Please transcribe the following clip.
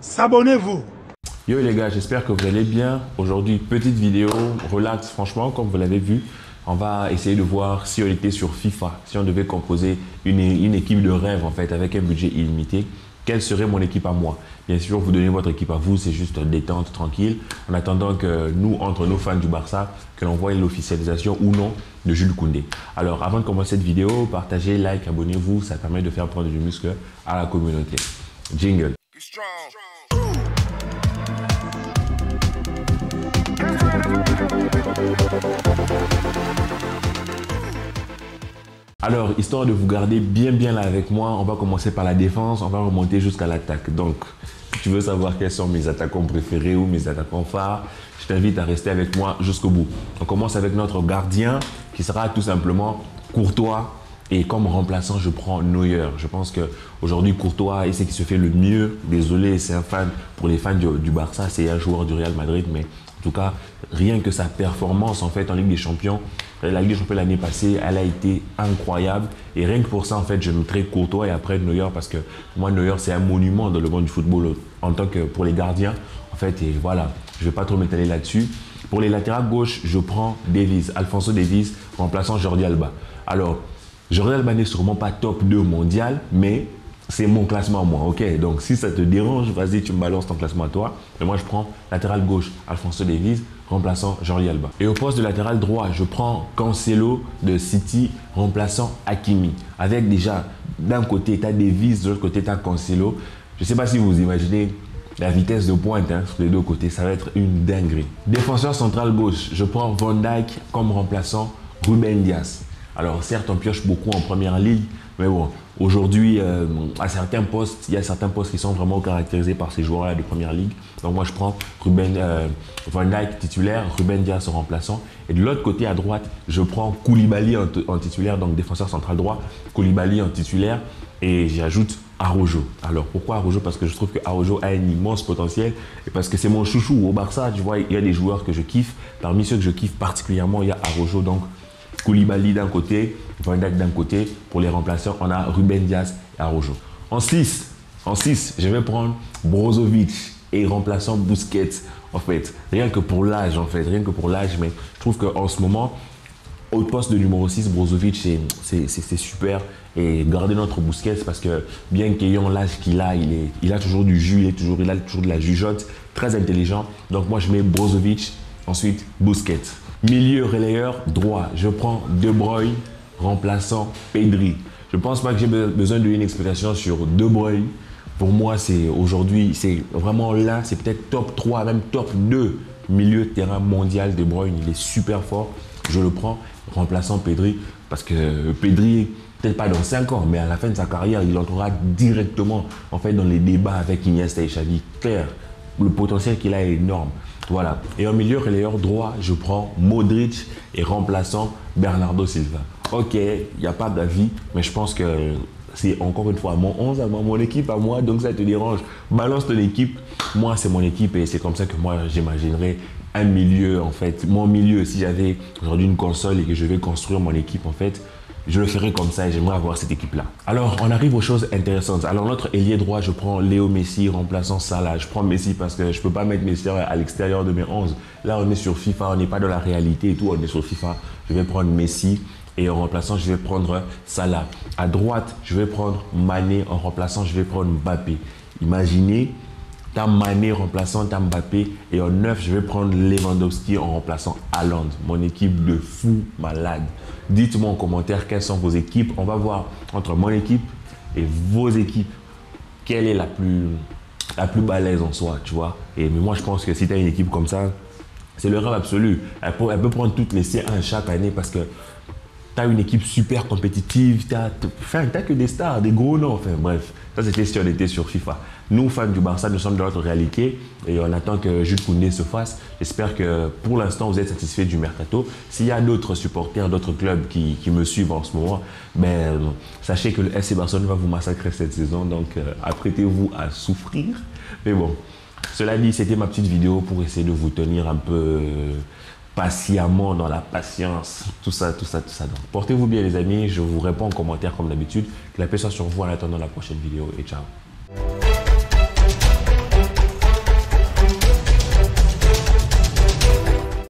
s'abonnez-vous. Yo les gars, j'espère que vous allez bien. Aujourd'hui, petite vidéo, relax, franchement, comme vous l'avez vu. On va essayer de voir si on était sur FIFA, si on devait composer une équipe de rêve en fait, avec un budget illimité. Quelle serait mon équipe à moi? Bien sûr, vous donnez votre équipe à vous, c'est juste détente, tranquille. En attendant que nous, entre nos fans du Barça, que l'on voie l'officialisation ou non de Jules Koundé. Alors, avant de commencer cette vidéo, partagez, like, abonnez-vous. Ça permet de faire prendre du muscle à la communauté. Jingle. Alors, histoire de vous garder bien là avec moi, on va commencer par la défense, on va remonter jusqu'à l'attaque. Donc, si tu veux savoir quels sont mes attaquants préférés ou mes attaquants phares, je t'invite à rester avec moi jusqu'au bout. On commence avec notre gardien qui sera tout simplement Courtois. Et comme remplaçant, je prends Neuer. Je pense qu'aujourd'hui, Courtois est ce qui se fait le mieux. Désolé, c'est un fan, pour les fans du Barça, c'est un joueur du Real Madrid, mais en tout cas, rien que sa performance en fait en Ligue des Champions, la Ligue des Champions l'année passée, elle a été incroyable. Et rien que pour ça, en fait, je mettrai Courtois et après Neuer parce que pour moi, Neuer, c'est un monument dans le monde du football en tant que pour les gardiens. En fait, et voilà, je ne vais pas trop m'étaler là-dessus. Pour les latérales gauche, je prends Davies, Alphonso Davies, remplaçant Jordi Alba. Alors, Jordi Alba n'est sûrement pas top 2 mondial, mais c'est mon classement à moi, ok? Donc si ça te dérange, vas-y, tu me balances ton classement à toi. Et moi, je prends latéral gauche, Alphonso Davies, remplaçant Jordi Alba. Et au poste de latéral droit, je prends Cancelo de City, remplaçant Hakimi. Avec déjà, d'un côté, tu as Davies, de l'autre côté, tu as Cancelo. Je ne sais pas si vous imaginez la vitesse de pointe sur les deux côtés, ça va être une dinguerie. Défenseur central gauche, je prends Van Dijk comme remplaçant Ruben Dias. Alors certes, on pioche beaucoup en première ligue, mais bon, aujourd'hui, à certains postes, il y a certains postes qui sont vraiment caractérisés par ces joueurs-là de première ligue. Donc moi, je prends Van Dijk titulaire, Ruben Dias en remplaçant. Et de l'autre côté, à droite, je prends Koulibaly en titulaire, donc défenseur central droit, Koulibaly en titulaire. Et j'ajoute Araujo. Alors pourquoi Araujo? Parce que je trouve que Araujo a un immense potentiel et parce que c'est mon chouchou au Barça. Tu vois, il y a des joueurs que je kiffe. Parmi ceux que je kiffe particulièrement, il y a Araujo. Donc Koulibaly d'un côté, Van Dijk d'un côté. Pour les remplaçants, on a Ruben Dias et Araujo. En 6, je vais prendre Brozovic et remplaçant Busquets. En fait, rien que pour l'âge, mais je trouve qu'en ce moment, au poste de numéro 6, Brozovic, c'est super. Et garder notre Busquets parce que bien qu'ayant l'âge qu'il a, il a toujours du jus, il a toujours de la jugeote, très intelligent. Donc moi, je mets Brozovic, ensuite Busquets. Milieu relayeur droit, je prends De Bruyne, remplaçant Pedri. Je ne pense pas que j'ai besoin d'une explication sur De Bruyne. Pour moi, aujourd'hui, c'est vraiment là, c'est peut-être top 3, même top 2 milieu de terrain mondial. De Bruyne, il est super fort. Je le prends, remplaçant Pedri, parce que Pedri, peut-être pas dans 5 ans, mais à la fin de sa carrière, il entrera directement en fait, dans les débats avec Iniesta et Xavi. Clair, le potentiel qu'il a est énorme. Voilà. Et en milieu relayeur droit, je prends Modric et remplaçant Bernardo Silva. Ok, il n'y a pas d'avis, mais je pense que c'est encore une fois mon 11 à moi, mon équipe à moi, donc ça te dérange. Balance ton équipe. Moi, c'est mon équipe et c'est comme ça que moi, j'imaginerais un milieu, en fait. Mon milieu, si j'avais aujourd'hui une console et que je vais construire mon équipe, en fait, je le ferai comme ça et j'aimerais avoir cette équipe-là. Alors, on arrive aux choses intéressantes. Alors, notre ailier droit, je prends Léo Messi, remplaçant Salah. Je prends Messi parce que je ne peux pas mettre Messi à l'extérieur de mes 11. Là, on est sur FIFA, on n'est pas dans la réalité et tout, on est sur FIFA. Je vais prendre Messi et en remplaçant, je vais prendre Salah. À droite, je vais prendre Mané. En remplaçant, je vais prendre Mbappé. Imaginez, t'as Mané remplaçant t'as Mbappé et en 9, je vais prendre Lewandowski en remplaçant Haaland. Mon équipe de fou malade. Dites-moi en commentaire quelles sont vos équipes. On va voir entre mon équipe et vos équipes, quelle est la plus balèze en soi, tu vois. Et mais moi, je pense que si tu as une équipe comme ça, c'est le rêve absolu. Elle peut prendre toutes les C1 chaque année parce que tu as une équipe super compétitive, tu n'as que des stars, des gros noms. Enfin bref, ça c'était si on était sur FIFA. Nous, fans du Barça, nous sommes dans notre réalité et on attend que Jules Koundé se fasse. J'espère que pour l'instant, vous êtes satisfait du mercato. S'il y a d'autres supporters, d'autres clubs qui me suivent en ce moment, ben, sachez que le FC Barcelone va vous massacrer cette saison. Donc, apprêtez-vous à souffrir. Mais bon, cela dit, c'était ma petite vidéo pour essayer de vous tenir un peu patiemment dans la patience, tout ça. Donc, portez-vous bien les amis, je vous réponds en commentaire comme d'habitude. Que la paix soit sur vous en attendant la prochaine vidéo et ciao.